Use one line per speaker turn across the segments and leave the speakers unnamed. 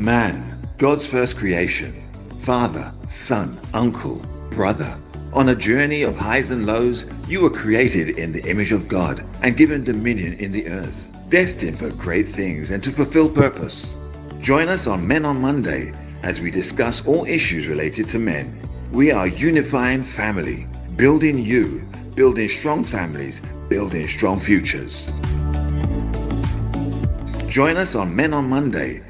Man, God's first creation, father, son, uncle, brother. On a journey of highs and lows, you were created in the image of God and given dominion in the earth, destined for great things and to fulfill purpose. Join us on Men on Monday as we discuss all issues related to men. We are unifying family, building strong families, building strong futures. Join us on Men on Monday.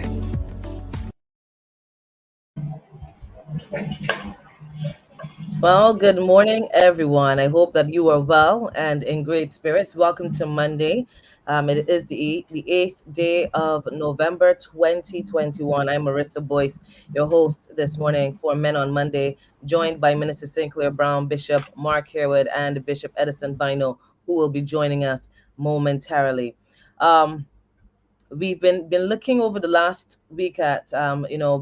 Well, good morning, everyone. I hope that you are well and in great spirits. Welcome to Monday. It is the 8th day of November 2021. I'm Marissa Boyce, your host this morning for Men on Monday, joined by Minister St. Clair Browne, Bishop Mark Harewood, and Bishop Edison Bynoe, who will be joining us momentarily. We've been looking over the last week at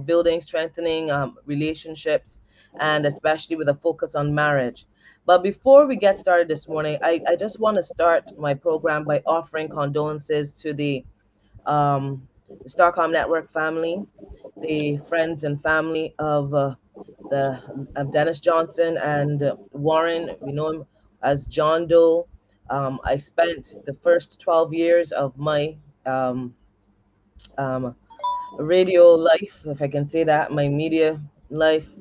building, strengthening relationships, and especially with a focus on marriage. But before we get started this morning, I just want to start my program by offering condolences to the Starcom Network family, the friends and family of Dennis Johnson and Warren. We know him as John Doe. I spent the first 12 years of my radio life, if I can say that, my media life,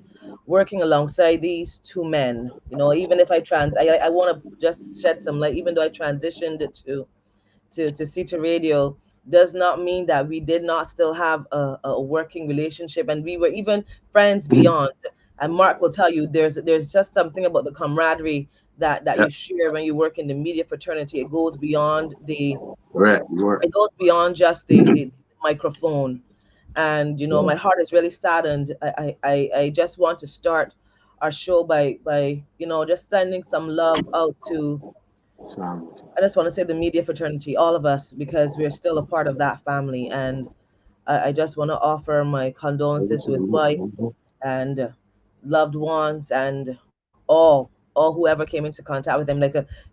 working alongside these two men. Even if I want to just shed some light. Even though I transitioned it to CETA Radio, does not mean that we did not still have a working relationship, and we were even friends beyond. And Mark will tell you, there's just something about the camaraderie that you share when you work in the media fraternity. It goes beyond it goes beyond just the microphone. And my heart is really saddened. I just want to start our show by just sending some love out to, I just want to say, the media fraternity, all of us, because we're still a part of that family. And I just want to offer my condolences to his wife and loved ones and all whoever came into contact with him.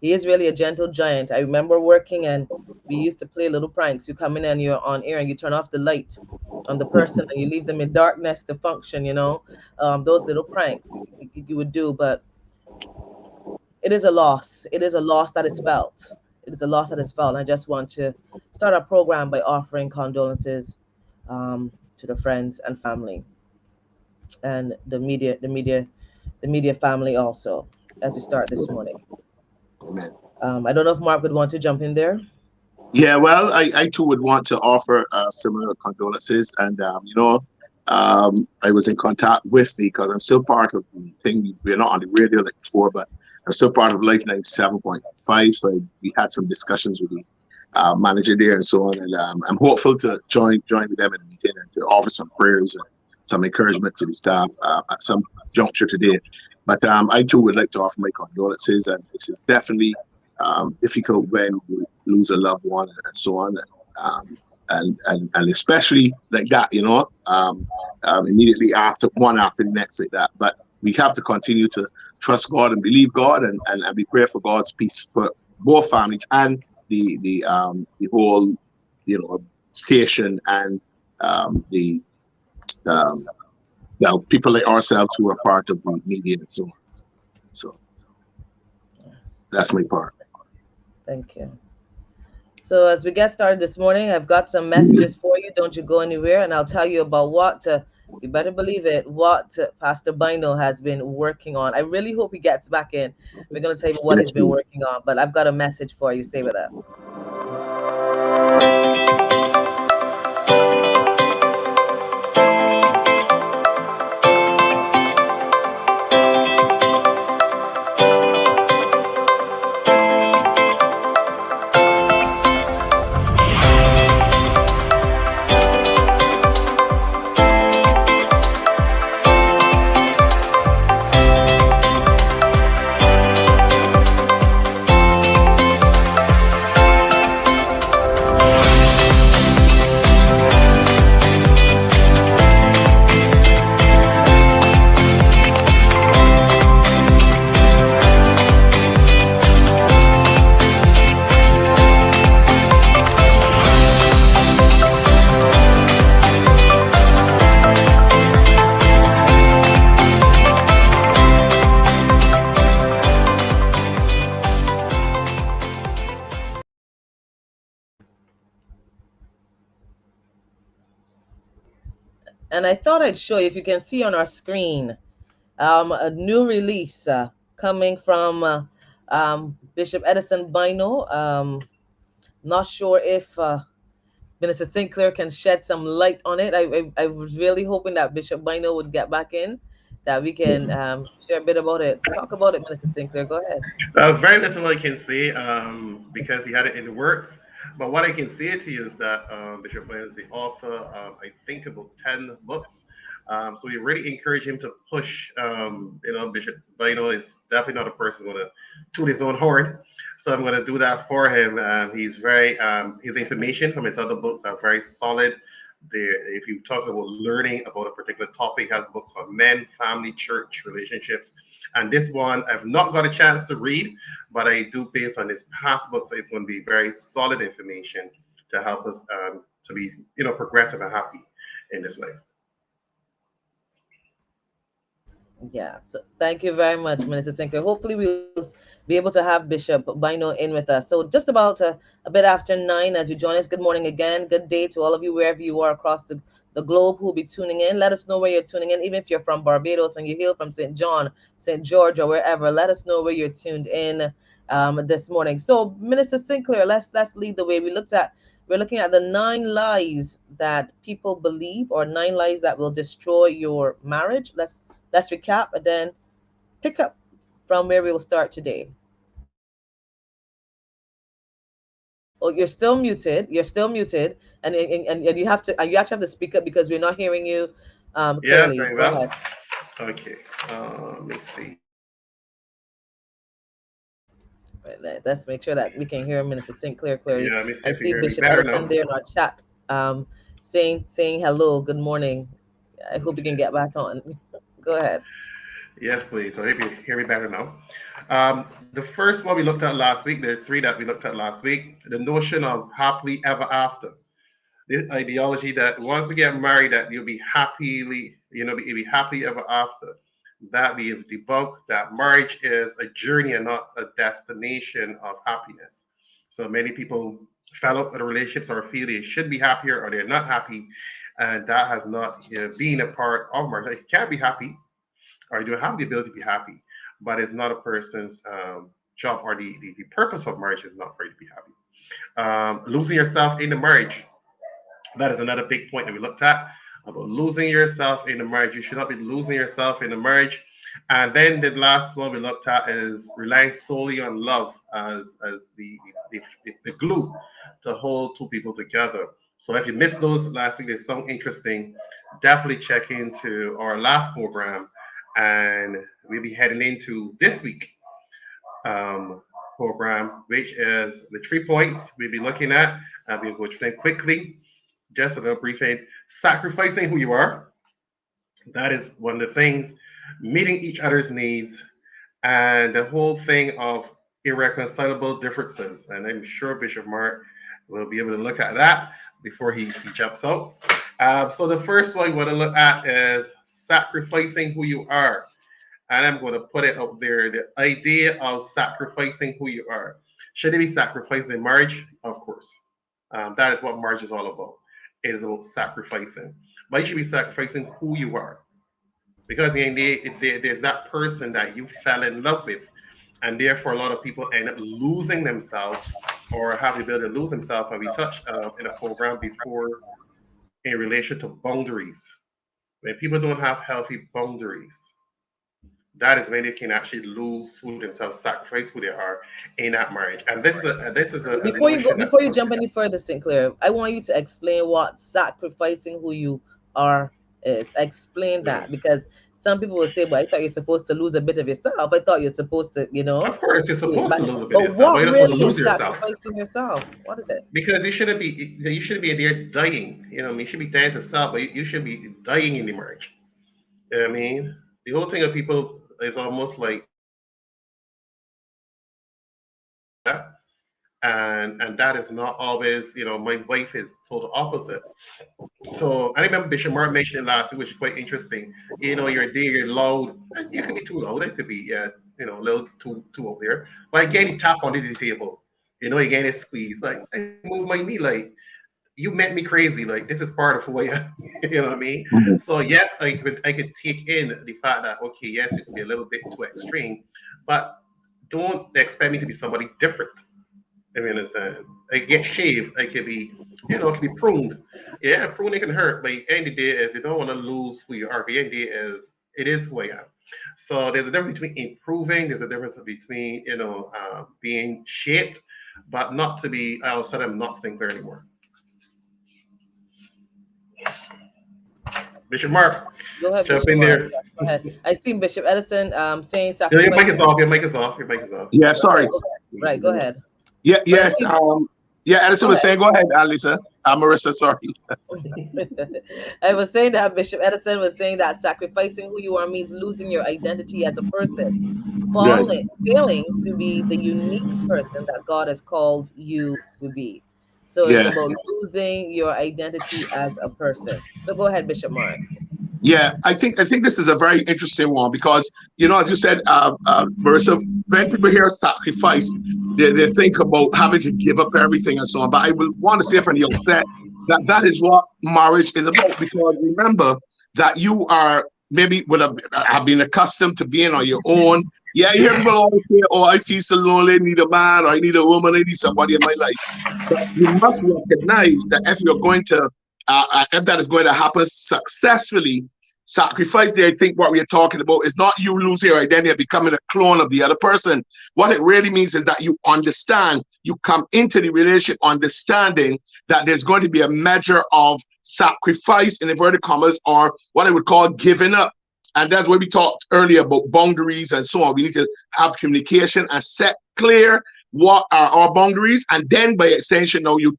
He is really a gentle giant. I remember working, and we used to play little pranks. You come in and you're on air and you turn off the light on the person and you leave them in darkness to function. Those little pranks you would do. But it is a loss. It is a loss that is felt. It is a loss that is felt. And I just want to start our program by offering condolences to the friends and family and the media family also, as we start this morning.
Amen.
I don't know if Mark would want to jump in there.
Yeah, well, I too would want to offer similar condolences. And, I was in contact with because I'm still part of the thing. We're not on the radio like before, but I'm still part of Life 97.5. So we had some discussions with the manager there and so on. And I'm hopeful to join with them in the meeting and to offer some prayers and some encouragement to the staff at some juncture today. But I too would like to offer my condolences, and this is definitely difficult when you lose a loved one and so on, and especially like that, immediately after the next like that. But we have to continue to trust God and believe God, and we pray for God's peace for both families and the whole station and the people like ourselves who are part of the media and so on. So that's my part.
Thank you. So as we get started this morning, I've got some messages for you. Don't you go anywhere, and I'll tell you about what, you better believe it, what Pastor Bynoe has been working on. I really hope he gets back in. We're going to tell you what he's been working on, but I've got a message for you. Stay with us. And I thought I'd show you, if you can see on our screen, a new release coming from Bishop Edison Bynoe. Not sure if Minister Sinclair can shed some light on it. I was really hoping that Bishop Bynoe would get back in, that we can share a bit about it. Talk about it, Minister Sinclair. Go ahead.
Very little I can say because he had it in the works. But what I can say to you is that Bishop Blaine is the author, I think, about 10 books. So we really encourage him to push. Bishop Blaine is definitely not a person going to toot his own horn. So I'm going to do that for him. He's very, his information from his other books are very solid. If you talk about learning about a particular topic, he has books on men, family, church, relationships. And this one I've not got a chance to read, but I do based on his past books. So it's going to be very solid information to help us to be, progressive and happy in this life.
Yeah, so thank you very much, Minister Sinclair. Hopefully, we'll be able to have Bishop Bynoe in with us. So, just about a bit after 9, as you join us, good morning again. Good day to all of you, wherever you are across the globe who will be tuning in. Let us know where you're tuning in, even if you're from Barbados and you hail from St. John, St. George, or wherever. Let us know where you're tuned in this morning. So, Minister Sinclair, let's lead the way. We're looking at the 9 lies that people believe, or 9 lies that will destroy your marriage. Let's recap and then pick up from where we will start today. Oh, you're still muted. You're still muted, and you actually have to speak up because we're not hearing you
Yeah,
clearly.
very
Go
well.
ahead.
Okay. Let's see.
Right, let's make sure that we can hear Minister Sinclair clearly.
Yeah, let me see
I
if you
see
hear me
Bishop
better
Edison
now.
there in our chat, saying hello, good morning. I hope you can get back on. Go ahead.
Yes, please. So if you hear me better now. The first one we looked at last week, there are three that we looked at last week. The notion of happily ever after. This ideology that once you get married, that you'll be happily, you'll be happy ever after. That we have debunked that marriage is a journey and not a destination of happiness. So many people fell up with relationships or feel they should be happier or they're not happy, and that has not been a part of marriage. Like, you can't be happy or you have the ability to be happy, but it's not a person's job or the purpose of marriage is not for you to be happy. Losing yourself in the marriage, that is another big point that we looked at about losing yourself in the marriage. You should not be losing yourself in the marriage. And then the last one we looked at is relying solely on love as the glue to hold two people together. So if you missed those last week, there's something interesting. Definitely check into our last program, and we'll be heading into this week um, program, which is the 3 points we'll be looking at. We'll go through them quickly. Just a little briefing. Sacrificing who you are. That is one of the things. Meeting each other's needs, and the whole thing of irreconcilable differences. And I'm sure Bishop Mark will be able to look at that before he jumps out. So the first one we want to look at is sacrificing who you are. And I'm going to put it up there. The idea of sacrificing who you are. Should it be sacrificed in marriage? Of course. That is what marriage is all about. It is about sacrificing. But you should be sacrificing who you are. Because there's that person that you fell in love with. And therefore, a lot of people end up losing themselves or have the ability to lose themselves. And we touched in a program before in relation to boundaries. When people don't have healthy boundaries, that is when they can actually lose who themselves, sacrifice who they are in that marriage. And this is a notion
Before
that's
you jump any further, Sinclair, I want you to explain what sacrificing who you are is. Explain
yeah.
that, because some people will say, "Well, I thought you're supposed to lose a bit of yourself. I thought you're supposed to,
Of course, you're
to,
supposed to lose a bit of
but
yourself, but
what
you're not supposed to
really
lose
is
yourself
sacrificing yourself? What is it?"
because you shouldn't be there dying. You should be dying to self, but you should be dying in the marriage. You know what I mean? The whole thing of people is almost like that, and that is not always. My wife is total opposite. So I remember Bishop Mark mentioned last week, which is quite interesting. You're there, you're loud. You could be too loud. It could be, a little too out there. But again, you tap onto the table. You again, it squeeze. Like I move my knee, like you met me crazy. Like this is part of who I am. You know what I mean?
Mhm.
So yes, I could take in the fact that okay, yes, it could be a little bit too extreme, but don't expect me to be somebody different. I mean, it's I get shaved. I could be, it could be pruned. Yeah, pruning can hurt, but the end of the day is you don't want to lose who you are. The end of the day is it is who I am. So there's a difference between improving. There's a difference between being shaped, but not to be. All of a sudden, I'm not Sinclair anymore. Bishop Mark,
Go ahead,
jump
Bishop
in
Mark.
there.
Yeah, go ahead. I see Bishop Edison saying
Your mic is
sacrificing.
off. Your mic is off. Your mic is off.
Yeah,
Okay,
sorry.
okay. Right, go ahead.
Yeah,
But I
yes.
see,
Yeah, Edison
go
was
ahead.
saying, go ahead, Alisa. Marissa, sorry.
I was saying that Bishop Edison was saying that sacrificing who you are means losing your identity as a person,
Right.
failing to be the unique person that God has called you to be. So it's
Yeah.
about losing your identity as a person. So go ahead, Bishop Mark.
Yeah, I think this is a very interesting one because as you said, Marissa, when people hear sacrifice, they think about having to give up everything and so on. But I will want to say from the outset that that is what marriage is about. Because remember that you are maybe would have been accustomed to being on your own. Yeah, you hear people always say, "Oh, I feel so lonely. I need a man, or I need a woman. I need somebody in my life." But you must recognize that if you're going to if that is going to happen successfully, sacrifice there, I think what we are talking about is not you losing your identity and becoming a clone of the other person. What it really means is that you understand, you come into the relationship understanding that there's going to be a measure of sacrifice in inverted commas, or what I would call giving up. And that's where we talked earlier about boundaries and so on. We need to have communication and set clear what are our boundaries. And then by extension, now you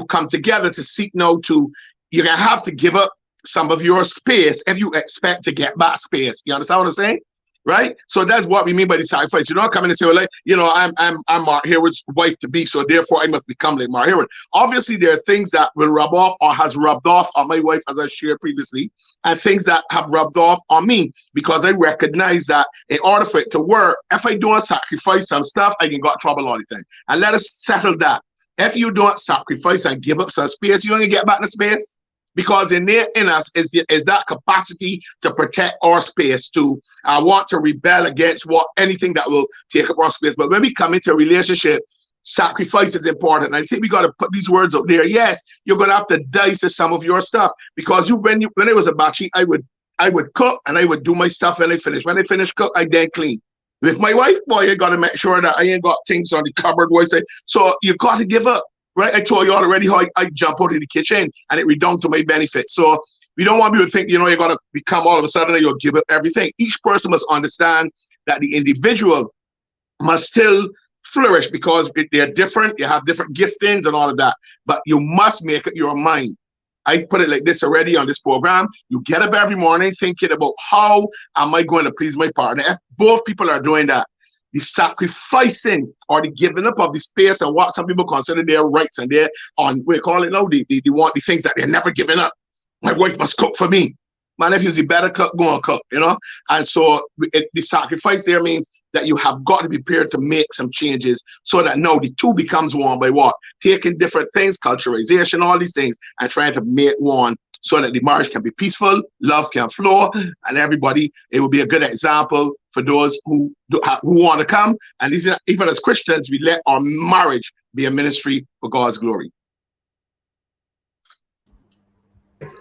come together to seek now to, you're going to have to give up some of your space if you expect to get back space. You understand what I'm saying? Right? So that's what we mean by the sacrifice. You don't come in and say, well, like, I'm Mark Harewood's wife to be, so therefore I must become like Mark Harewood. Obviously, there are things that will rub off or has rubbed off on my wife, as I shared previously, and things that have rubbed off on me because I recognize that in order for it to work, if I don't sacrifice some stuff, I can got trouble all the time. And let us settle that. If you don't sacrifice and give up some space, you only get back the space because in us is that capacity to protect our space, to want to rebel against anything that will take up our space. But when we come into a relationship, sacrifice is important. I think we got to put these words up there. Yes, you're going to have to dice some of your stuff because when I was a bachelor, I would cook and I would do my stuff when I finish. When I finish cook, I then clean. With my wife, boy, you got to make sure that I ain't got things on the cupboard. So you got to give up. Right, I told you already how I jump out of the kitchen and it redound to my benefit. So we don't want people to think, you're going to become all of a sudden you'll give up everything. Each person must understand that the individual must still flourish because they're different. You have different giftings and all of that, but you must make up your mind. I put it like this already on this program. You get up every morning thinking about how am I going to please my partner. If both people are doing that, the sacrificing or the giving up of the space and what some people consider their rights and their we call it now, they want the things that they're never giving up. My wife must cook for me. My nephew's the better cook, go and cook, And so the sacrifice there means that you have got to be prepared to make some changes so that now the two becomes one by what? Taking different things, culturalization, all these things, and trying to make one so that the marriage can be peaceful, love can flow, and everybody, it will be a good example for those who want to come. And even as Christians, we let our marriage be a ministry for God's glory.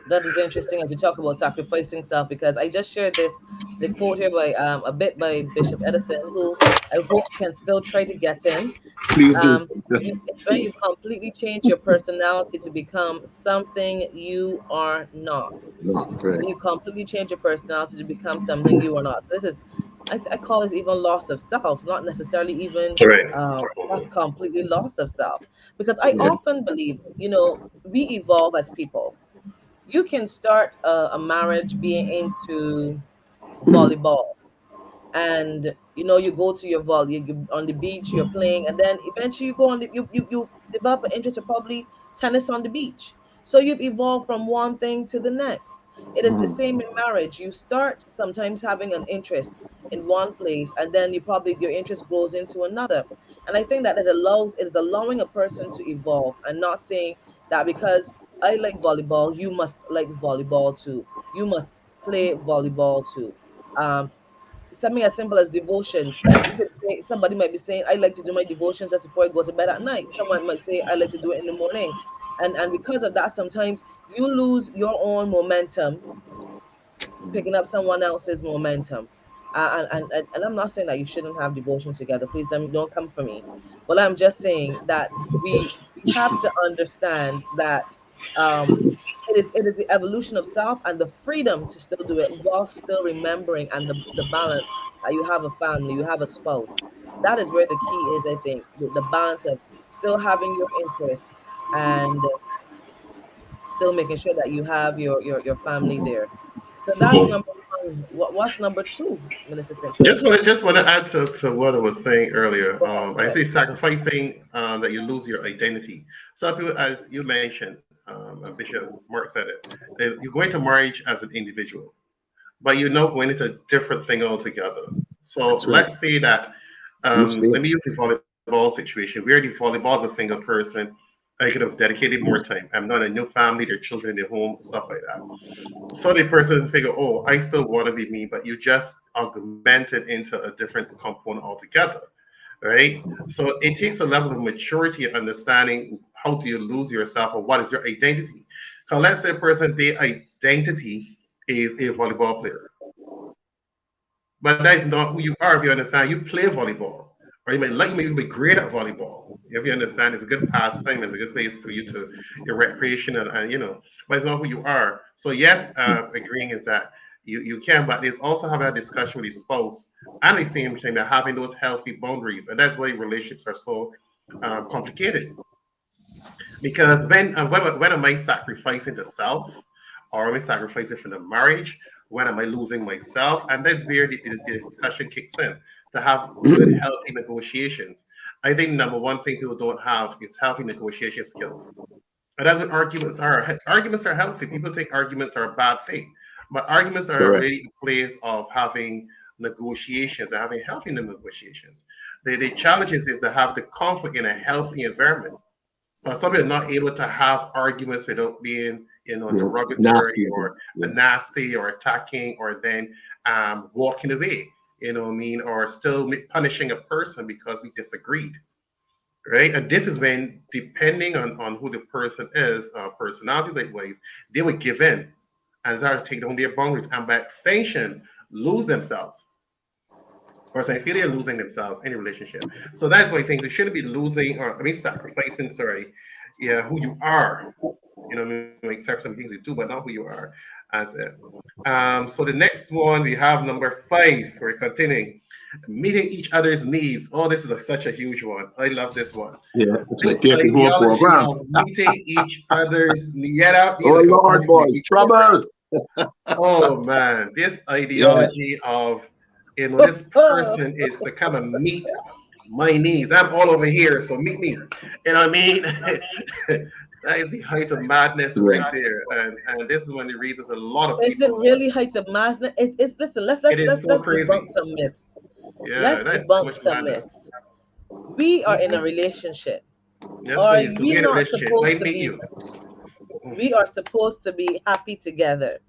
That is interesting as you talk about sacrificing self, because I just shared the quote here by a bit by Bishop Edison, who I hope can still try to get in.
Please do.
It's when you completely change your personality to become something you are not.
Right.
When you completely change your personality to become something you are not. So this is, I call this even loss of self, not necessarily even
Right.
just completely loss of self. Because I
Yeah.
often believe, we evolve as people. You can start a marriage being into volleyball, and you go to your volley, you on the beach, you're playing, and then eventually you go on you develop an interest of probably tennis on the beach. So you've evolved from one thing to the next. It is the same in marriage. You start sometimes having an interest in one place, and then your interest grows into another. And I think that it is allowing a person to evolve, and not saying that because I like volleyball, you must like volleyball too. You must play volleyball too. Um, Something as simple as devotions. You could say somebody might be saying, "I like to do my devotions just before I go to bed at night." Someone might say, "I like to do it in the morning," and because of that, sometimes you lose your own momentum picking up someone else's momentum. And I'm not saying that you shouldn't have devotion together. Please don't come for me. But I'm just saying that we have to understand that it is the evolution of self and the freedom to still do it while still remembering and the balance that you have a family, you have a spouse. That is where the key is, I think, the balance of still having your interests and still making sure that you have your family there. So that's number one. What's number two, Minister Cynthia?
Just want to add to what I was saying earlier.
Go ahead, go
I
ahead.
say sacrificing that you lose your identity. Some people, as you mentioned, Bishop Mark said it. That you're going to marriage as an individual, but you're not going into a different thing altogether. So
That's right.
let's say that
You say
let
it.
me use the volleyball situation. Where the volleyball as a single person, I could have dedicated more time. I'm not a new family, their children in their home, stuff like that. So the person figure, oh, I still want to be me, but you just augmented into a different component altogether, right? So it takes a level of maturity and understanding how do you lose yourself or what is your identity. Because let's say a person, their identity is a volleyball player, but that is not who you are. If you understand, you play volleyball, or you may like, you may be great at volleyball. If you understand, it's a good pastime, it's a good place for you to your recreation, and but it's not who you are. So yes, agreeing is that you can, but there's also having a discussion with your spouse and the same thing that having those healthy boundaries, and that's why relationships are so complicated. Because when am I sacrificing to self, or am I sacrificing for the marriage? When am I losing myself? And that's where the discussion kicks in to have good, healthy negotiations. I think number one thing people don't have is healthy negotiation skills. And that's what arguments are. Arguments are healthy. People think arguments are a bad thing, but arguments are
Correct.
really a place of having negotiations and having healthy negotiations. The challenges is to have the conflict in a healthy environment. Some people are not able to have arguments without being,
Yeah.
derogatory
Nasty again.
or
Yeah.
nasty or attacking or then walking away, what I mean, or still punishing a person because we disagreed, right? And this is when, depending on who the person is, personality likewise, they would give in and start to take down their boundaries and by extension lose themselves. Or so I feel they're losing themselves in a relationship. So that's why things you shouldn't be losing, or I mean sacrificing, sorry, yeah, who you are. I mean, accept some things you do, but not who you are as it. So the next one we have number 5. We're continuing. Meeting each other's needs. Oh, this is such a huge one. I love this one.
Yeah. It's my
This
favorite whole
ideology
program.
of meeting each other's need. Get out,
Oh
these are
Lord,
converting from
boy,
the week program.
trouble.
Oh man, this
Yeah.
ideology of this person is to come and meet my needs. I'm all over here, so meet me. I mean, that is the height of madness
Yeah.
right there, and this is one of the reasons a lot of
Is it
people.
really heights of mass? It's listen. Let's
It
let's
is
let's
so
let's debunk
crazy.
some myths.
Yeah,
Let's
that is so
debunk
much
some
madness.
myths. We are in a
Hmm.
relationship.
Yes,
Are
please. So
we
we're in a
not
relationship. I
supposed to
meet
be?
you.
We are supposed to be happy together.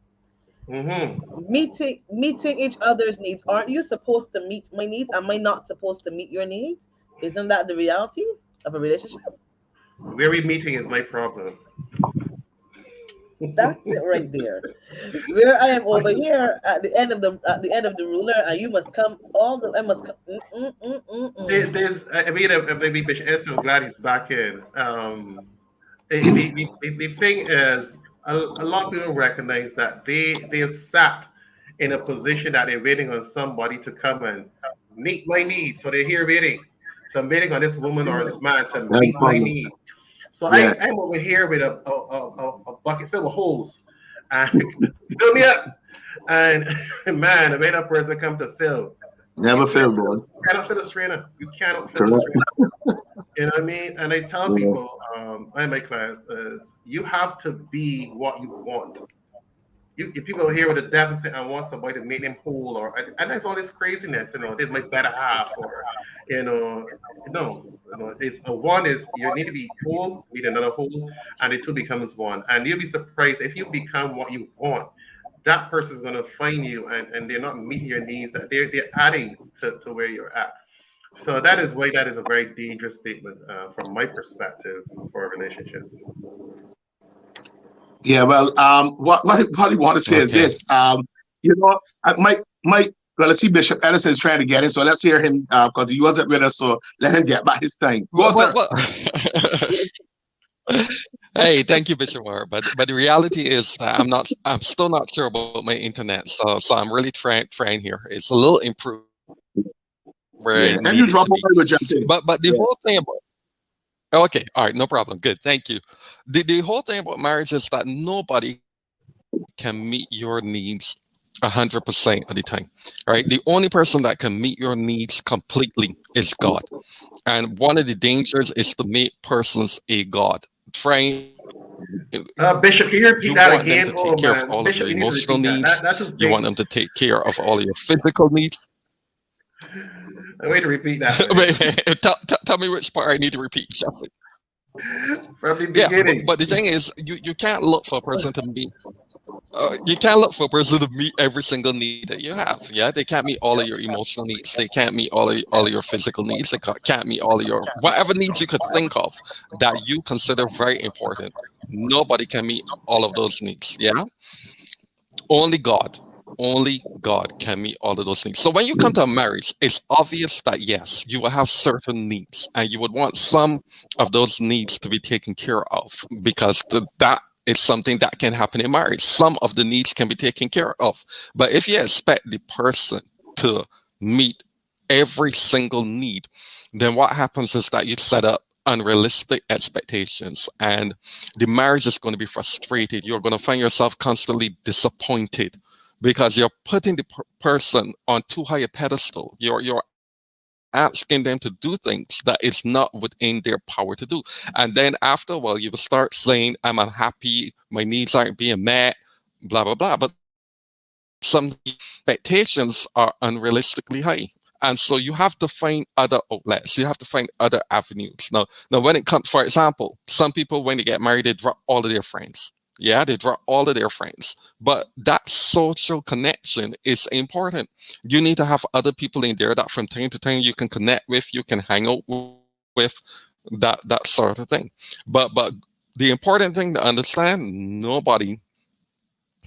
Mm-hmm.
Meeting each other's needs. Aren't you supposed to meet my needs? Am I not supposed to meet your needs? Isn't that the reality of a relationship?
Where we meeting is my problem.
That's it right there. Where I am over here at the end of the ruler, and you must come all the I must come. Mm.
I mean, maybe Bishop S. I'm glad he's back in. The thing is, a lot of people recognize that they're sat in a position that they're waiting on somebody to come and meet my needs. So they're here waiting. So I'm waiting on this woman or this man to
I'm
meet my
coming.
need. So
Yeah.
I'm over here with a bucket filled with holes and fill me up. And man, the way that person come to fill, you
Never fail, boy.
cannot fill a strainer. You cannot fill a
Correct.
strainer. You know what I mean? And I tell
Yeah.
people, in my class, is you have to be what you want. you people here with a deficit and want somebody to make them whole, or and that's all this craziness. This is my better half, or no, it's a one is you need to be whole, need another whole, and the two becomes one. And you'll be surprised if you become what you want. That person's gonna find you, and they're not meeting your needs. That they're adding to where you're at. So that is why that is a very dangerous statement from my perspective for relationships.
Yeah, well, what I want to say is
Okay.
this. Mike. Well, let's see. Bishop Edison is trying to get in, so let's hear him because he wasn't with us. So let him get by his time. Go, sir.
Hey, thank you, Bishop Moore. But the reality is that I'm still not sure about my internet. So I'm really trying here. It's a little improved where
Yeah,
I
and
need
you
it
drop
to be.
over with jump in.
But the
Yeah.
whole thing about okay, all right, no problem. Good, thank you. The whole thing about marriage is that nobody can meet your needs 100% of the time, right? The only person that can meet your needs completely is God. And one of the dangers is to make persons a God. Trying
Bishop, can you repeat
you
that
want them
again?
to take
Oh
care of
man,
all of your
Bishop, you need to
emotional
repeat that.
needs.
That just
You want
makes
them to take care of all of your physical needs.
a way to repeat that,
Wait,
man.
tell me which part I need to repeat, Shuffle.
From the
Yeah,
beginning.
but the thing is, you can't look for a person to meet. You can't look for a person to meet every single need that you have. Yeah, they can't meet all of your emotional needs. They can't meet all of your physical needs. They can't meet all of your whatever needs you could think of that you consider very important. Nobody can meet all of those needs. Yeah, only God. Only God can meet all of those needs. So when you come to a marriage, it's obvious that yes, you will have certain needs, and you would want some of those needs to be taken care of because that is something that can happen in marriage. Some of the needs can be taken care of. But if you expect the person to meet every single need, then what happens is that you set up unrealistic expectations and the marriage is going to be frustrated. You're going to find yourself constantly disappointed because you're putting the person on too high a pedestal. You're asking them to do things that is not within their power to do. And then after a while, you will start saying, I'm unhappy, my needs aren't being met, blah, blah, blah. But some expectations are unrealistically high. And so you have to find other outlets. You have to find other avenues. Now, when it comes, for example, some people, when they get married, they drop all of their friends. Yeah, they drop all of their friends. But that social connection is important. You need to have other people in there that from time to time you can connect with, you can hang out with, that sort of thing. But the important thing to understand, nobody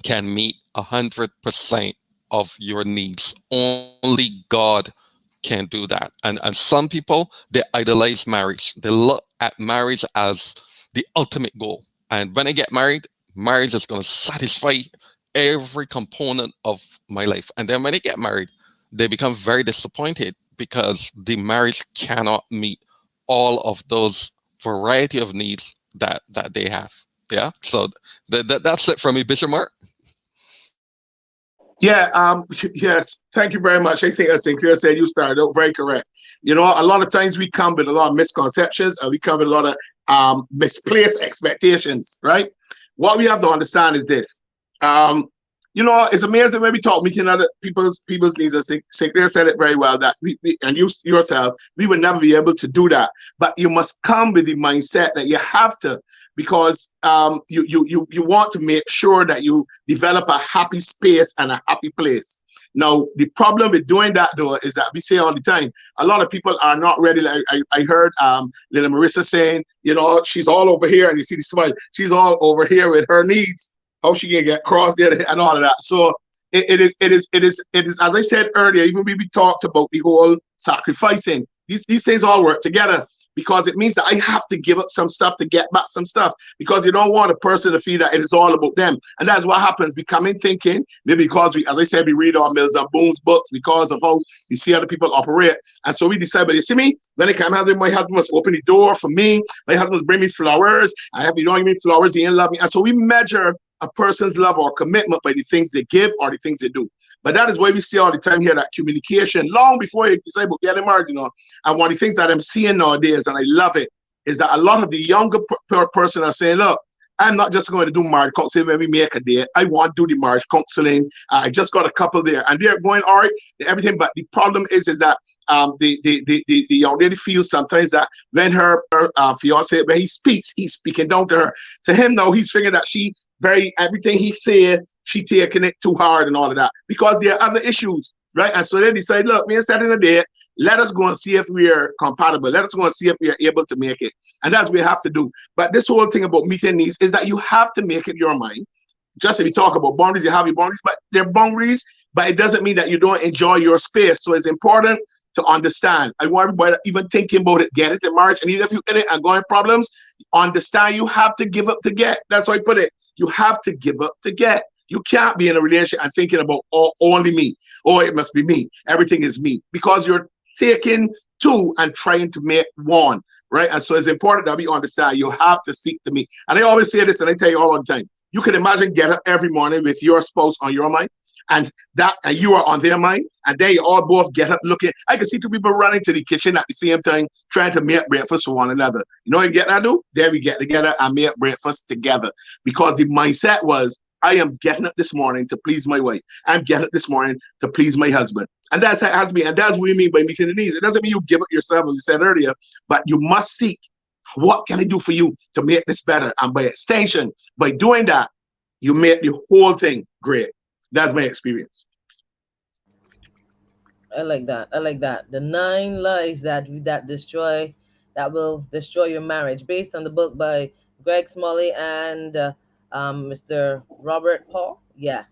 can meet 100% of your needs. Only God can do that. And some people, they idolize marriage. They look at marriage as the ultimate goal. And when I get married, marriage is going to satisfy every component of my life. And then when they get married, they become very disappointed because the marriage cannot meet all of those variety of needs that they have. Yeah. So that's it from me, Bishop Mark.
Yeah, yes, thank you very much. I think as Sinclair said, you started out very correct. A lot of times we come with a lot of misconceptions and we come with a lot of misplaced expectations, right? What we have to understand is this. It's amazing when we talk meeting other people's needs. And Sinclair said it very well that we and you yourself, we would never be able to do that. But you must come with the mindset that you have to, because you want to make sure that you develop a happy space and a happy place. Now, the problem with doing that, though, is that we say all the time, a lot of people are not ready. Like I heard little Marissa saying, she's all over here, and you see the smile. She's all over here with her needs. How she can get crossed there and all of that. So it is. As I said earlier, even when we talked about the whole sacrificing, these things all work together. Because it means that I have to give up some stuff to get back some stuff, because you don't want a person to feel that it is all about them. And that's what happens. We come in thinking, maybe because we, as I said, we read our Mills and Boone's books, because of how we see other people operate. And so we decide, but you see me, when I come out, my husband must open the door for me. My husband must bring me flowers. You don't give me flowers, he ain't love me. And so we measure a person's love or commitment by the things they give or the things they do. But that is why we see all the time here that communication, long before you decide about getting married, and one of the things that I'm seeing nowadays, and I love it, is that a lot of the younger person are saying, look, I'm not just going to do marriage counseling when we make a date. I want to do the marriage counseling. I just got a couple there, and they're going all right, everything. But the problem is that the young lady feels sometimes that when her fiance, when he speaks, he's speaking down to her. To him, now he's figuring that she very everything he said, she taking it too hard and all of that because there are other issues, right? And so they decide, look, we are setting a date. Let us go and see if we are compatible. Let us go and see if we are able to make it. And that's what we have to do. But this whole thing about meeting needs is that you have to make it your mind. Just if you talk about boundaries, you have your boundaries, but they're boundaries, but it doesn't mean that you don't enjoy your space. So it's important to understand. I want everybody even thinking about it, get it in marriage. And even if you're in it and going problems, understand you have to give up to get. That's why I put it. You have to give up to get. You can't be in a relationship and thinking about only me. Oh, it must be me. Everything is me. Because you're taking two and trying to make one, right? And so it's important that we understand you have to seek to meet. And I always say this, and I tell you all the time. You can imagine get up every morning with your spouse on your mind, and you are on their mind, and then you all both get up looking. I can see two people running to the kitchen at the same time, trying to make breakfast for one another. You know what you get that do? Then we get together and make breakfast together. Because the mindset was, I am getting up this morning to please my wife. I'm getting up this morning to please my husband. And that's how it has to be. And that's what we mean by meeting the needs. It doesn't mean you give up yourself, as you said earlier, but you must seek, what can I do for you to make this better? And by extension, by doing that, you make the whole thing great. That's my experience.
I like that. I like that. The 9 lies that will destroy your marriage, based on the book by Greg Smalley and Mr. Robert Paul. Yes.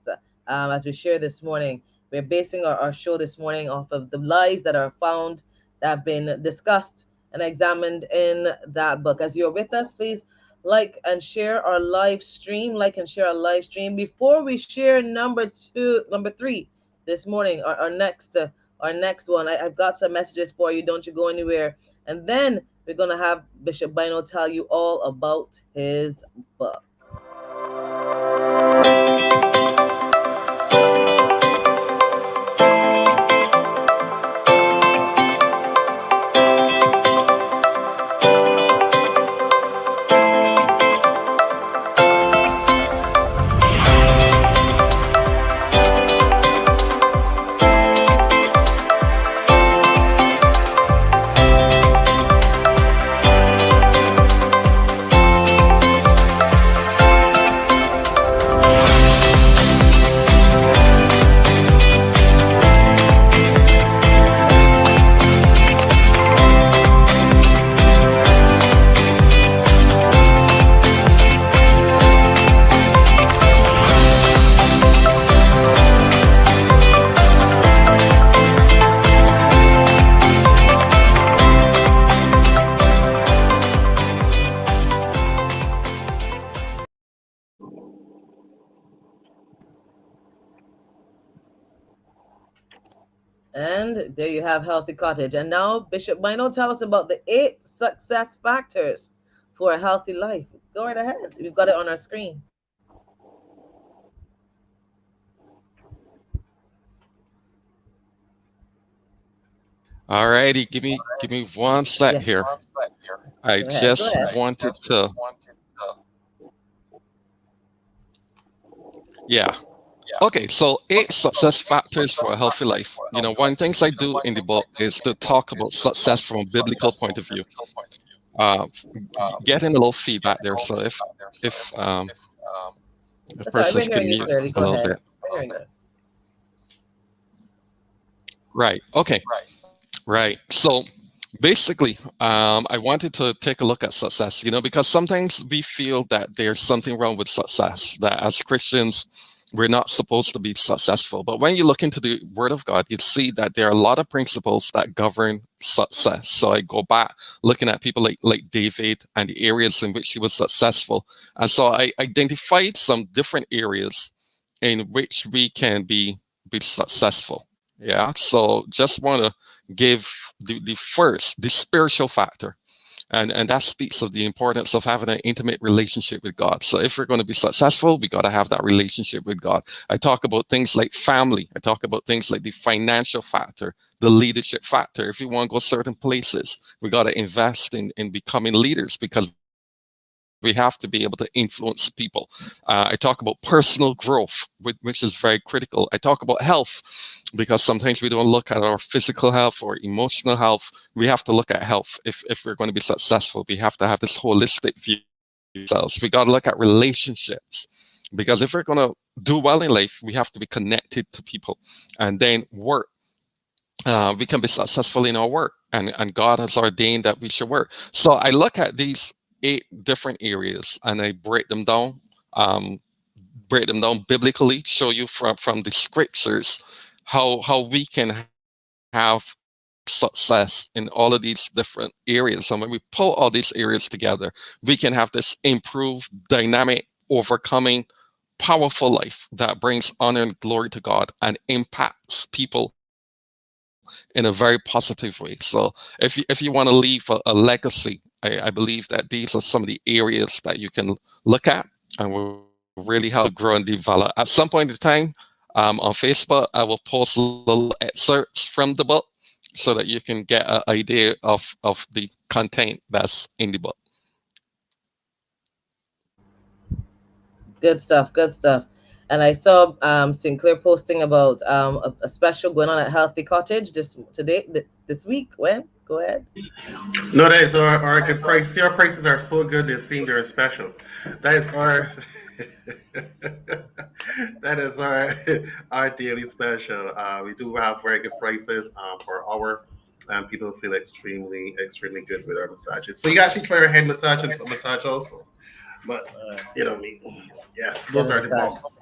As we share this morning, we're basing our show this morning off of the lies that are found, that have been discussed and examined in that book. As you're with us, please like and share our live stream. Like and share our live stream. Before we share number 3 this morning, our next one, I've got some messages for you. Don't you go anywhere. And then we're going to have Bishop Bynoe tell you all about his book. And there you have Healthy Cottage. And now Bishop Bynoe, tell us about the 8 success factors for a healthy life. Go right ahead. We've got it on our screen.
All righty, give me one sec
Yes.
here. I
Go ahead.
just wanted to. Yeah. Okay, so 8 success factors for a healthy life. You know, one of the things I do in the book is to talk about success from a biblical point of view. Getting a little feedback there. So if the persons can mute a little bit. Right. Okay. Right. So basically, I wanted to take a look at success, you know, because sometimes we feel that there's something wrong with success, that as Christians, we're not supposed to be successful. But when you look into the Word of God, you see that there are a lot of principles that govern success. So I go back looking at people like David and the areas in which he was successful. And so I identified some different areas in which we can be successful. Yeah. So just want to give the first, the spiritual factor. And that speaks of the importance of having an intimate relationship with God. So if we're going to be successful, we got to have that relationship with God. I talk about things like family. I talk about things like the financial factor, the leadership factor. If we want to go certain places, we got to invest in becoming leaders, because we have to be able to influence people. I talk about personal growth, which is very critical. I talk about health because sometimes we don't look at our physical health or emotional health. We have to look at health if we're going to be successful. We have to have this holistic view of ourselves. We got to look at relationships because if we're going to do well in life, we have to be connected to people. And then work. We can be successful in our work, and God has ordained that we should work. So I look at these 8 different areas and I break them down biblically, show you from the scriptures how we can have success in all of these different areas. And when we pull all these areas together, we can have this improved, dynamic, overcoming, powerful life that brings honor and glory to God and impacts people in a very positive way. So if you want to leave a legacy, I believe that these are some of the areas that you can look at and will really help grow and develop. At some point in time, on Facebook, I will post little excerpts from the book so that you can get an idea of the content that's in the book.
Good stuff. Good stuff. And I saw Sinclair posting about a special going on at Healthy Cottage this week. When? Go ahead.
No, that is our good price. See, our prices are so good, they seem they're special. That is our that is our daily special. We do have very good prices per hour, and people feel extremely good with our massages. So you actually try our head massage and foot massage also. But you know me. Yes, those are the bulk.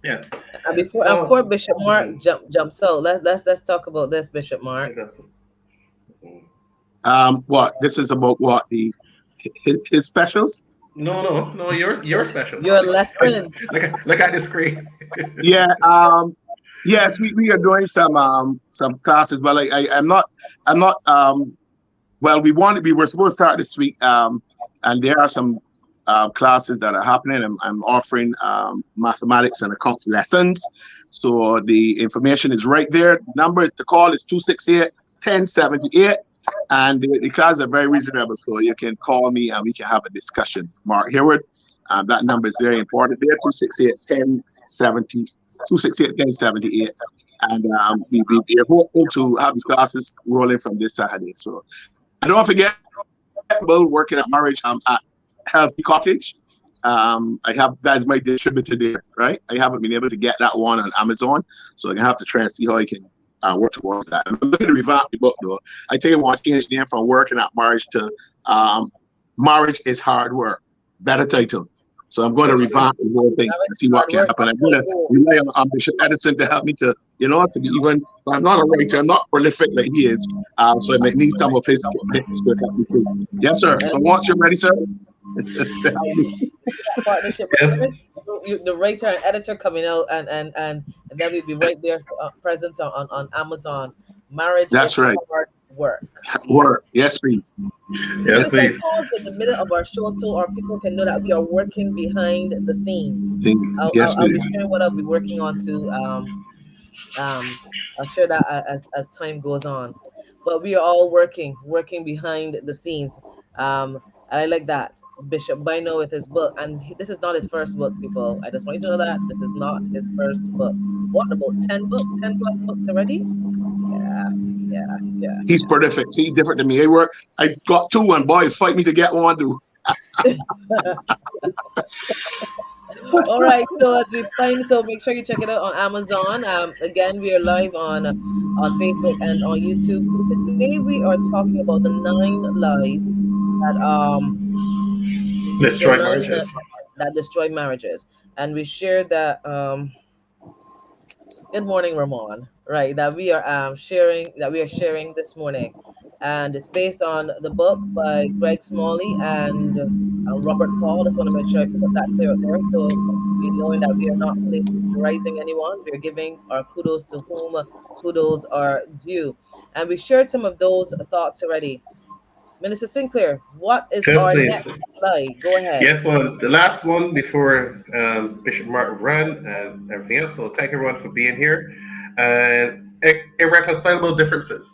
Yes.
And before Bishop Mark jumps out, let's talk about this, Bishop Mark.
What this is about? What his specials?
No. Your special.
Your lessons.
Look at the screen.
Yeah. Yes, we are doing some classes, but I'm not. Well, we're supposed to start this week. And there are some classes that are happening. I'm offering mathematics and accounts lessons. So the information is right there. The number to call is 268-1078. And the classes are very reasonable. So you can call me and we can have a discussion. Mark Harewood. That number is very important there, 268-1078. And we're hopeful to have these classes rolling from this Saturday. So, and don't forget, about working at marriage at Healthy Cottage. That's my distributor there, right? I haven't been able to get that one on Amazon, so I'm gonna have to try and see how I can work towards that. I'm looking to revamp the book though. I tell you what, change the name from working at marriage to marriage is hard work. Better title. So I'm going to revamp the whole thing and see what can happen. I'm going to rely on Bishop Edison to help me to be even. I'm not a writer. I'm not prolific like he is. So I might need some of his to help me too. Yes, sir. So once you're ready, sir.
Partnership. The writer and editor coming out, and then we'll be right there, present on Amazon. Marriage.
That's right.
Hard work.
Work. Yes, please.
Yes, please.
Pause in the middle of our show so our people can know that we are working behind the scenes. I'll be sharing what I'll be working on too. I'll share that as time goes on. But we are all working behind the scenes. And I like that. Bishop Bynoe with his book. And this is not his first book, people. I just want you to know that. This is not his first book. What, about 10 plus books already? Yeah.
He's prolific. He's different than me. I got 2 and boys fight me to get one too.
All right, so make sure you check it out on Amazon. Again, we are live on Facebook and on YouTube. So today we are talking about the 9 lies that destroy marriages, and we shared that. Good morning, Ramon. Right, that we are sharing this morning, and it's based on the book by Greg Smalley and Robert Paul. Just want to make sure I put that clear up there, so we knowing that we are not plagiarizing anyone. We are giving our kudos to whom kudos are due, and we shared some of those thoughts already. Minister Sinclair, what is our next lie? Go ahead.
Yes, well, the last one before Bishop Mark ran and everything else. So thank everyone for being here. And irreconcilable differences.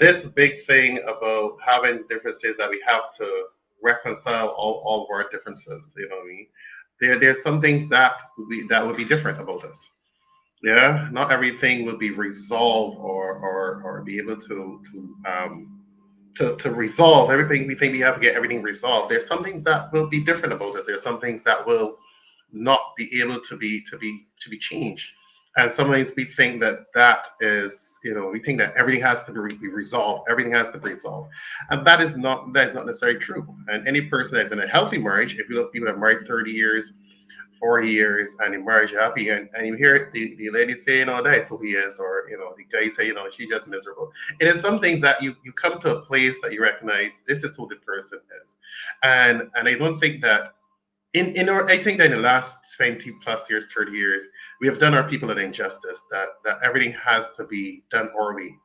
This big thing about having differences that we have to reconcile all of our differences. You know what I mean? There's some things that would be different about us. Yeah, not everything will be resolved or be able to resolve everything. We think we have to get everything resolved. There's some things that will be different about us. There's some things that will not be able to be changed. And sometimes we think that is, we think that everything has to be resolved. Everything has to be resolved, and that is not necessarily true. And any person that's in a healthy marriage, if you look people that are married 30 years, 40 years, and in marriage happy, and you hear the lady say, that's who he is, or the guy say, she's just miserable. It is some things that you come to a place that you recognize this is who the person is, and I don't think that I think that in the last 20 plus years, 30 years, we have done our people an injustice that everything has to be done our way.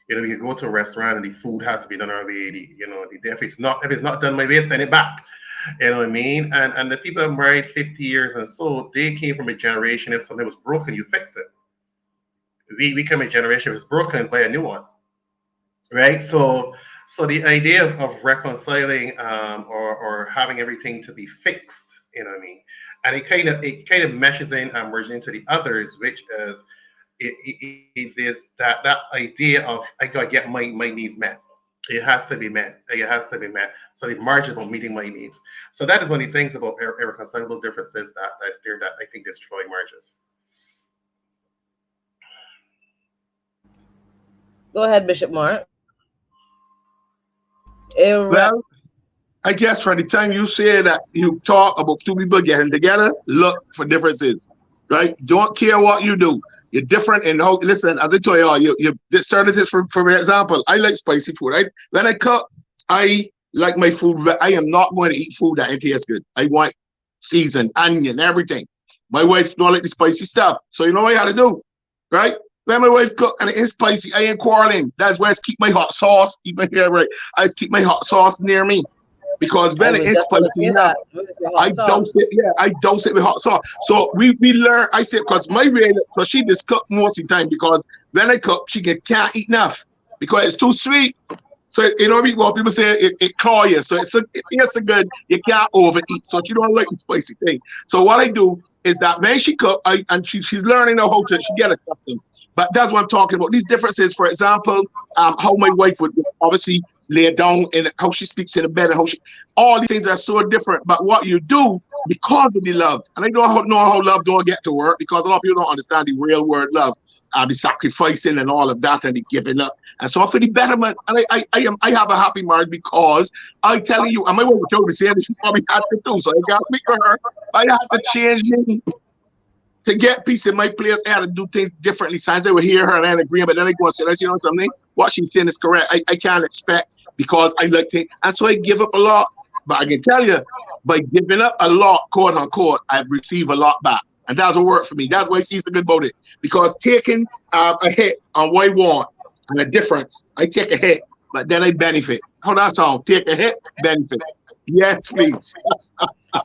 You go to a restaurant and the food has to be done our way. If it's not done my way, send it back. You know what I mean? And the people that married 50 years and so, they came from a generation, if something was broken, you fix it. We come a generation, if it's broken, buy a new one. Right? So the idea of reconciling or having everything to be fixed, you know what I mean? And it kind of meshes in and merges into the others, which is it is that idea of I gotta get my needs met. It has to be met. It has to be met. So the margin of meeting my needs. So that is one of the things about irreconcilable differences that I think destroy marriages.
Go ahead, Bishop Mark.
Well, I guess from the time you say that you talk about two people getting together, look for differences, right? Don't care what you do. You're different in how. Listen, as I told you certain things. For example, I like spicy food. When I cook, I like my food. I am not going to eat food that ain't taste good. I want season, onion, everything. My wife don't like the spicy stuff, so you know what I had to do, right? When my wife cook and it is spicy, I ain't quarreling. That's why I keep my hot sauce. Keep my hair right. I keep my hot sauce near me. Because when it is spicy, I dose it with hot sauce. So we learn. I said because my way, so she just cook most of the time because when I cook, she can't eat enough because it's too sweet. So what people say it claw you. So it's a good. You can't overeat. So she don't like the spicy thing. So what I do is that when she cook, she's learning how to. She get accustomed. But that's what I'm talking about. These differences, for example, how my wife would obviously lay down and how she sleeps in the bed and all these things are so different. But what you do because of the love, and I don't know how love don't get to work because a lot of people don't understand the real word love, the sacrificing and all of that and the giving up. And so for the betterment, and I have a happy marriage because I telling you, and my wife told me saying she probably had to do, so I got to speak for her. I have to change me. To get peace in my place, I had to do things differently. Sometimes I would hear her and I agree, but then I go and say, something. What she's saying is correct. I can't expect because I like to, and so I give up a lot. But I can tell you, by giving up a lot, quote unquote, I've received a lot back. And that's a word for me. That's why I feel so good about it. Because taking a hit on what I want and a difference, I take a hit, but then I benefit. How that sound? Take a hit, benefit. Yes, please.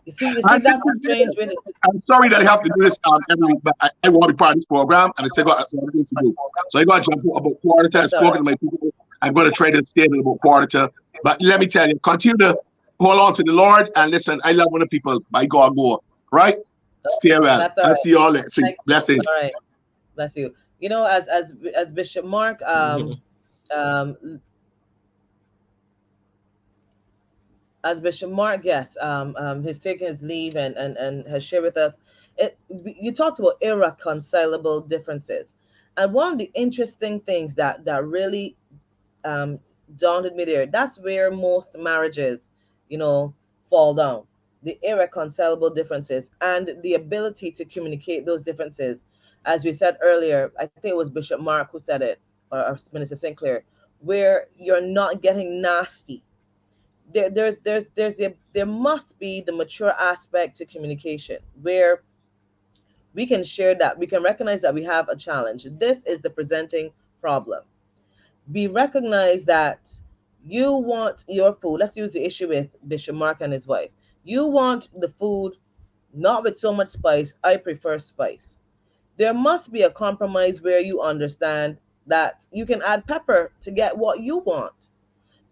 You see, that's the strange way.
I'm sorry that I have to do this every week, but I want to be part of this program, and I said got something to do. So I got to jump about quarter to. I've spoken to my people. I'm going to try to stay in about quarter to. But let me tell you, continue to hold on to the Lord and listen. I love when the people by God go right. Stay well. I'll see you all next week. Blessings.
All right, bless you. As Bishop Mark as Bishop Mark, yes, has taken his leave and has shared with us. You talked about irreconcilable differences, and one of the interesting things that really dawnted me there. That's where most marriages, fall down. The irreconcilable differences and the ability to communicate those differences. As we said earlier, I think it was Bishop Mark who said it, or Minister Sinclair, where you're not getting nasty. There must be the mature aspect to communication where we can share that, we can recognize that we have a challenge. This is the presenting problem. We recognize that you want your food. Let's use the issue with Bishop Mark and his wife. You want the food not with so much spice. I prefer spice. There must be a compromise where you understand that you can add pepper to get what you want.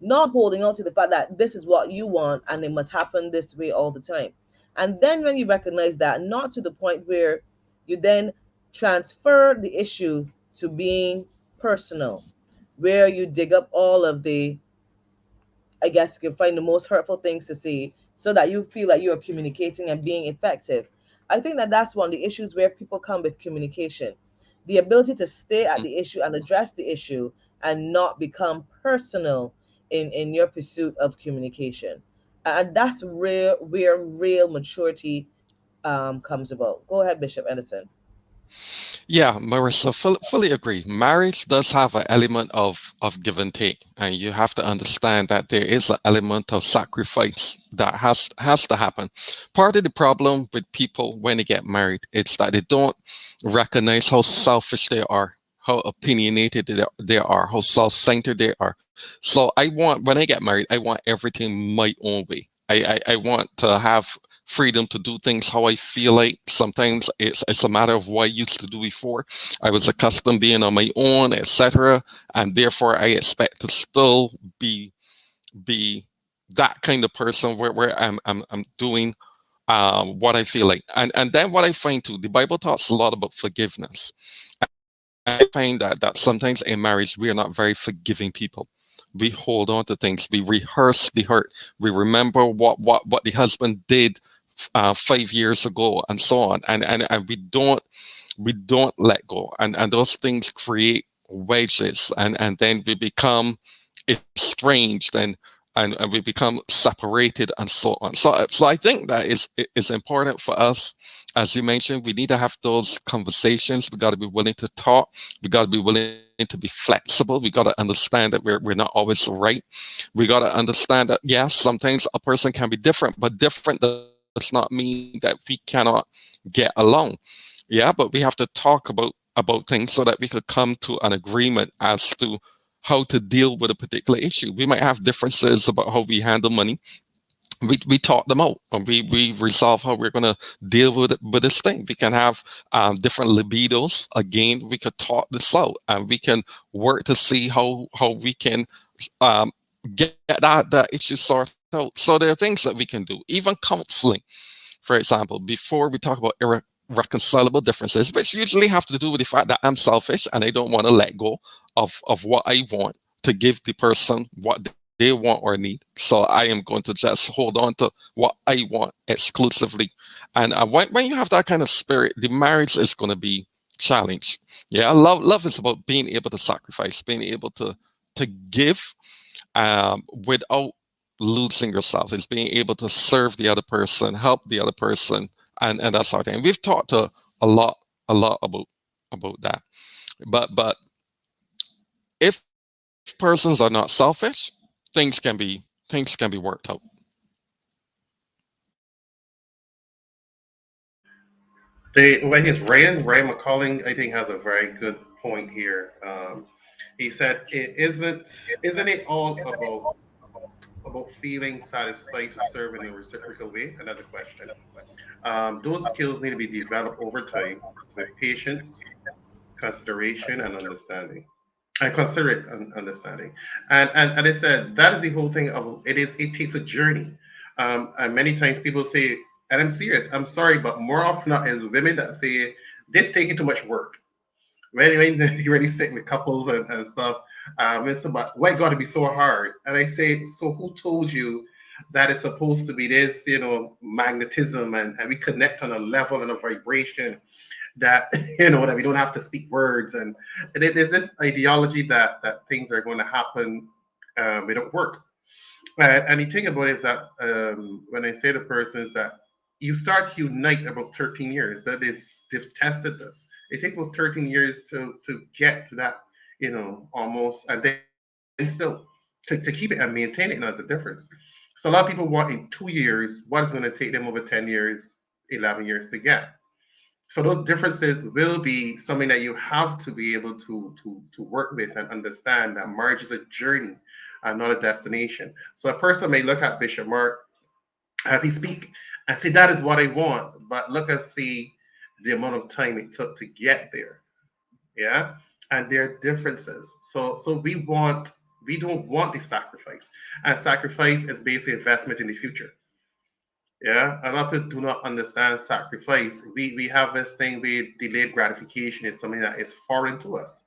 not holding on to the fact that this is what you want and it must happen this way all the time. And then when you recognize that, not to the point where you then transfer the issue to being personal, where you dig up all of the, I guess, you can find the most hurtful things to say so that you feel like you're communicating and being effective. I think that that's one of the issues where people come with communication, the ability to stay at the issue and address the issue and not become personal in your pursuit of communication. And that's where real maturity comes about. Go ahead, Bishop Edison.
Yeah, Marissa, fully agree. Marriage does have an element of give and take, and you have to understand that there is an element of sacrifice that has to happen. Part of the problem with people when they get married is that they don't recognize how selfish they are, how opinionated they are, how self-centered they are. So I want, when I get married, I want everything my own way. I want to have freedom to do things how I feel like. Sometimes it's a matter of what I used to do before. I was accustomed being on my own, etc. And therefore I expect to still be that kind of person where I'm doing what I feel like. And then what I find too, the Bible talks a lot about forgiveness. I find that sometimes in marriage we are not very forgiving people. We hold on to things. We rehearse the hurt. We remember what the husband did 5 years ago, and so on. And we don't let go. And those things create wedges, and then we become estranged, and we become separated, and so on. So I think that is important for us. As you mentioned, we need to have those conversations. We got to be willing to talk. We got to be willing to be flexible. We got to understand that we're not always right. We got to understand that, yes, sometimes a person can be different, but different does not mean that we cannot get along. Yeah, but we have to talk about things so that we could come to an agreement as to how to deal with a particular issue. We might have differences about how we handle money. We talk them out, and we resolve how we're going to deal with this thing. We can have different libidos. Again, we could talk this out, and we can work to see how we can um, get that issue sorted out. So there are things that we can do, even counseling, for example, before we talk about irreconcilable differences, which usually have to do with the fact that I'm selfish and I don't want to let go of what I want to give the person what they want or need. So I am going to just hold on to what I want exclusively. And when you have that kind of spirit, the marriage is going to be challenged. Yeah, love is about being able to sacrifice, being able to give without losing yourself. It's being able to serve the other person, help the other person, and that sort of thing. We've talked a lot about that. But if persons are not selfish, things can be worked out.
Well, here's Ryan McCulling, I think, has a very good point here. He said, isn't it all about feeling satisfied to serve in a reciprocal way? Another question. Those skills need to be developed over time with patience, consideration, and understanding. I consider it understanding, and I said that is the whole thing of it. It takes a journey, and many times people say, and I'm serious. I'm sorry, but more often not is women that say this taking too much work. When you already sit with couples and stuff, it's about why got to be so hard. And I say, so who told you that it's supposed to be this, magnetism, and we connect on a level and a vibration that that we don't have to speak words, and there's this ideology that things are going to happen without work. And the thing about it is that when I say to persons that you start to unite about 13 years, that they've tested this. It takes about 13 years to get to that, almost, and then still to keep it and maintain it, there's a difference. So a lot of people want in 2 years what is going to take them over 10 years, 11 years to get. So those differences will be something that you have to be able to work with and understand that marriage is a journey and not a destination. So a person may look at Bishop Mark as he speak and say that is what I want, but look and see the amount of time it took to get there. Yeah, and there are differences. So we want We don't want the sacrifice. And sacrifice is basically investment in the future. Yeah, a lot of people do not understand sacrifice. We have this thing where delayed gratification is something that is foreign to us,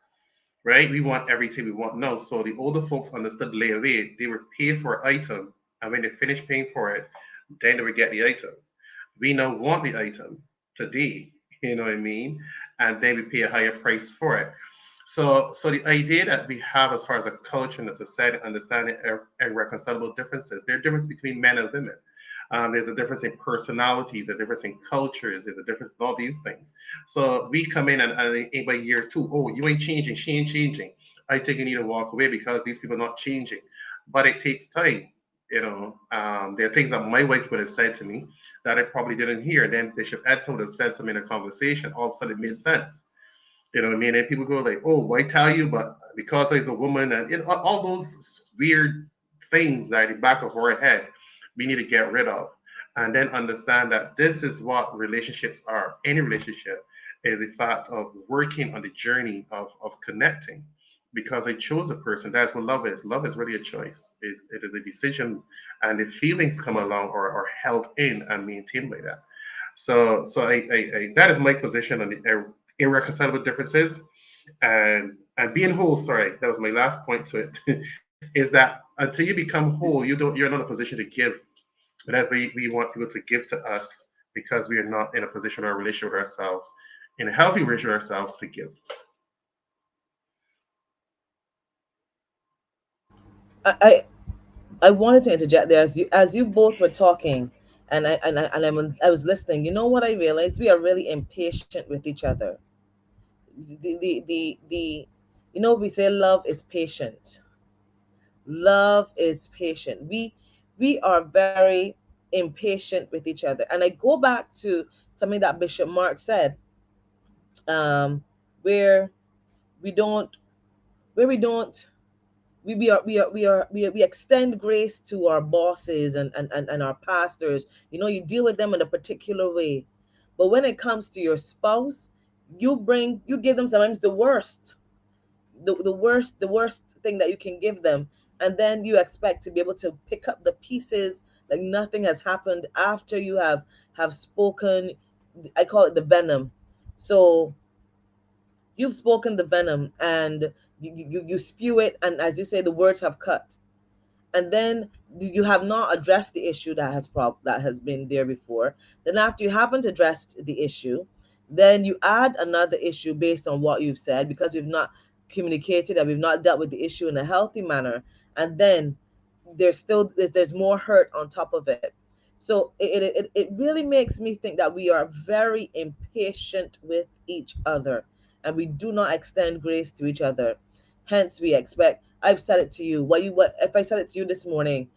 right? We want everything we want now. So the older folks understood layaway. They were paid for an item, and when they finished paying for it, then they would get the item. We now want the item today, you know what I mean? And then we pay a higher price for it. So the idea that we have as far as a culture and a society understanding irreconcilable differences, there are differences between men and women. There's a difference in personalities, a difference in cultures, there's a difference in all these things. So we come in and by year two, oh, you ain't changing, she ain't changing. I think you need to walk away because these people are not changing. But it takes time. There are things that my wife would have said to me that I probably didn't hear. Then Bishop Edson would have said something in a conversation. All of a sudden, it made sense. You know what I mean? And people go like, "Oh, why tell you?" But because I was a woman, and all those weird things that in the back of our head, we need to get rid of, and then understand that this is what relationships are. Any relationship is the fact of working on the journey of connecting. Because I chose a person, that's what love is. Love is really a choice. It is a decision, and the feelings come along or are held in and maintained by that. So that is my position on the irreconcilable differences and being whole. Sorry, that was my last point to it. Is that until you become whole, you're not in a position to give. But as we want people to give to us because we are not in a position or a relationship with ourselves, in a healthy relationship with ourselves to give.
I I wanted to interject there as you both were talking, and I was listening. You know what I realized? We are really impatient with each other. The we say love is patient. Love is patient. We are very impatient with each other. And I go back to something that Bishop Mark said, um, where we don't where we don't we extend grace to our bosses and our pastors. You deal with them in a particular way. But when it comes to your spouse, you give them sometimes the worst thing that you can give them, and then you expect to be able to pick up the pieces like nothing has happened after you have spoken. I call it the venom. So you've spoken the venom, and you spew it, and as you say, the words have cut, and then you have not addressed the issue that has been there before. Then after you haven't addressed the issue, then you add another issue based on what you've said, because we've not communicated and we've not dealt with the issue in a healthy manner. And then there's more hurt on top of it. So it really makes me think that we are very impatient with each other, and we do not extend grace to each other. Hence we expect, I've said it to you. What if I said it to you this morning?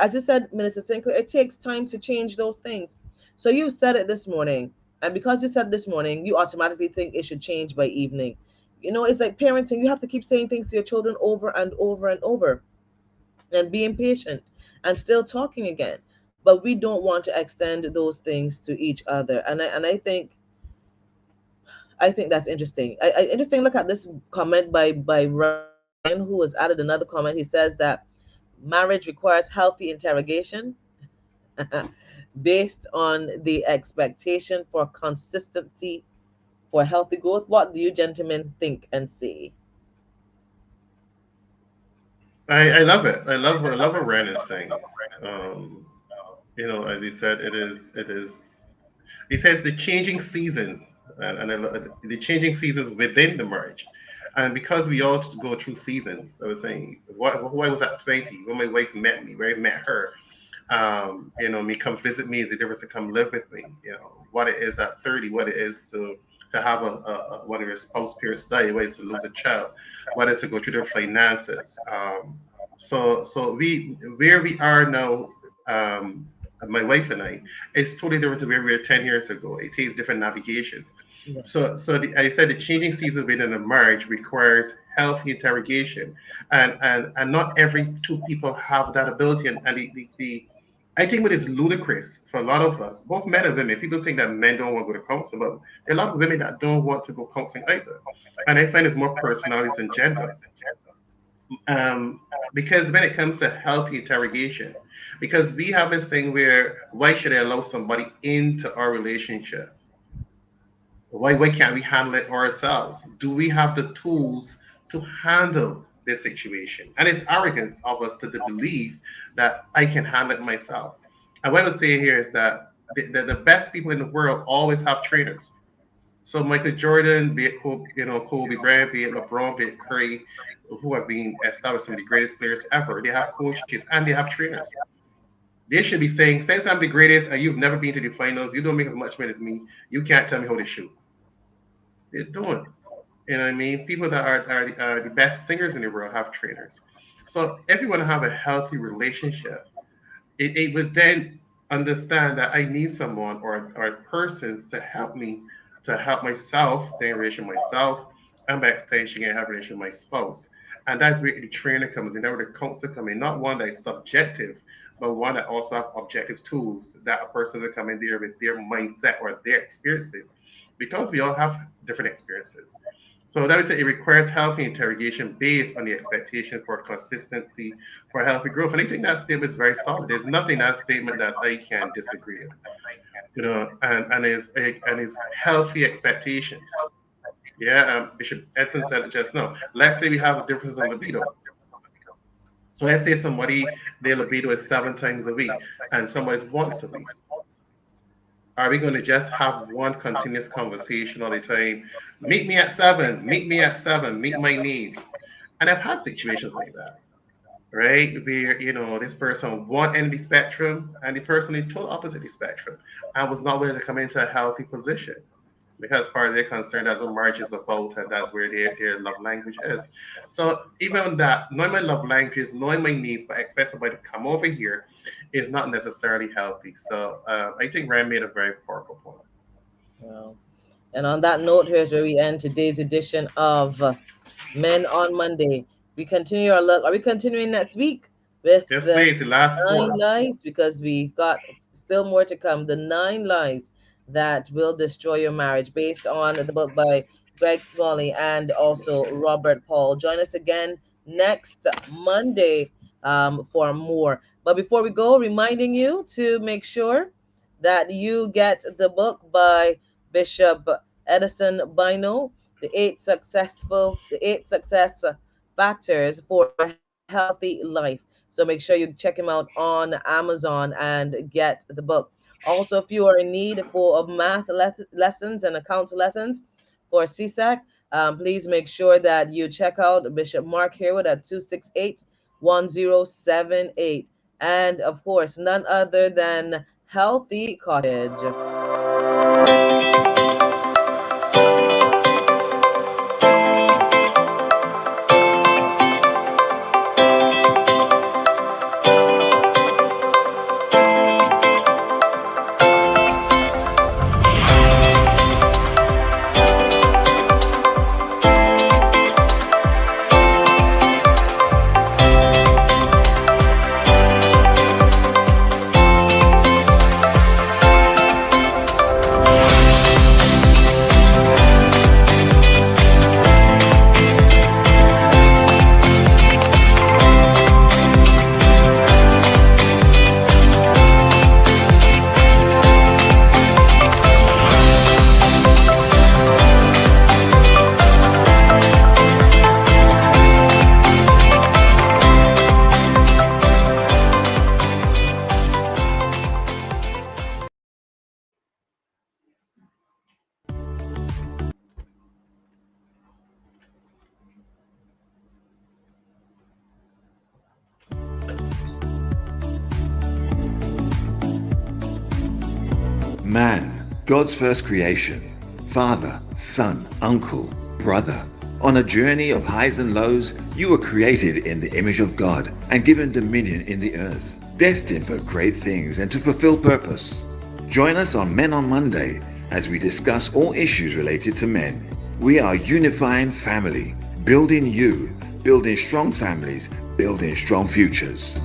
As you said, Minister Sinclair, it takes time to change those things. So you said it this morning, and because you said it this morning, you automatically think it should change by evening. It's like parenting. You have to keep saying things to your children over and over and over, and being patient and still talking again. But we don't want to extend those things to each other. And I think that's interesting. Interesting. Look at this comment by Ryan, who has added another comment. He says that marriage requires healthy interrogation based on the expectation for consistency for healthy growth. What do you gentlemen think and say?
I love it. I love what Ren is saying. Um, as he said, it is. He says the changing seasons the changing seasons within the marriage, and because we all go through seasons. I was saying, who I was at 20 when my wife met me, where I met her. Me come visit me is the difference to come live with me. What it is at 30, what it is to have one of your spouse parents die, what it is to lose a child, what it is to go through their finances. So we where we are now, my wife and I, it's totally different to where we were 10 years ago. It takes different navigations.
Yeah.
I said the changing season within a marriage requires healthy interrogation, and not every two people have that ability. And the I think what is ludicrous for a lot of us, both men and women, people think that men don't want to go to counseling, but there are a lot of women that don't want to go counseling either. And I find it's more personalities and gender. Because when it comes to healthy interrogation, because we have this thing where why should I allow somebody into our relationship? Why can't we handle it ourselves? Do we have the tools to handle this situation? And it's arrogant of us to believe that I can handle it myself. And what I would say here is that the best people in the world always have trainers. So Michael Jordan, be it Kobe Bryant, be it LeBron, be it Curry, who have been established some of the greatest players ever, they have coaches and they have trainers. They should be saying, since I'm the greatest and you've never been to the finals, you don't make as much money as me, you can't tell me how to shoot. They're doing. You know what I mean? People that are the best singers in the world have trainers. So if you want to have a healthy relationship, it would then understand that I need someone or persons to help me to help myself, the relation myself, and by extension, I have a relation with my spouse. And that's where the trainer comes in, that's where the counselor comes in, not one that is subjective, but one that also have objective tools that a person that come in there with their mindset or their experiences, because we all have different experiences. So that is it requires healthy interrogation based on the expectation for consistency, for healthy growth. And I think that statement is very solid. There's nothing in that statement that I can disagree with. And is healthy expectations. Yeah, Bishop Edson said it just now. Let's say we have a difference in libido. So let's say somebody, their libido is 7 times a week and somebody's once a week. Are we going to just have one continuous conversation all the time? Meet me at 7, meet me at 7, meet my needs. And I've had situations like that, right? Where, this person on one end of the spectrum and the person in total opposite of the spectrum and was not willing to come into a healthy position. Because part of their concern, that's what marriage is about, and that's where their love language is. So even that, knowing my love language, knowing my needs, but expect somebody to come over here is not necessarily healthy. So I think Rand made a very powerful point.
Well, and on that note, here's where we end today's edition of Men on Monday. We continue our look. Are we continuing next week with
Yes,
the
please, the last
9
4.
lies? Because we've got still more to come. The 9 lies that will destroy your marriage, based on the book by Greg Smalley and also Robert Paul. Join us again next Monday for more. But before we go, reminding you to make sure that you get the book by Bishop Edison Bynoe, the 8 success factors for a healthy life. So make sure you check him out on Amazon and get the book. Also, if you are in need of math lessons and accounts lessons for CSAC, please make sure that you check out Bishop Mark Harewood at 268-1078. And of course, none other than Healthy Cottage.
Man, God's first creation, father, son, uncle, brother. On a journey of highs and lows, you were created in the image of God and given dominion in the earth, destined for great things and to fulfill purpose. Join us on Men on Monday as we discuss all issues related to men. We are unifying family, building strong families, building strong futures.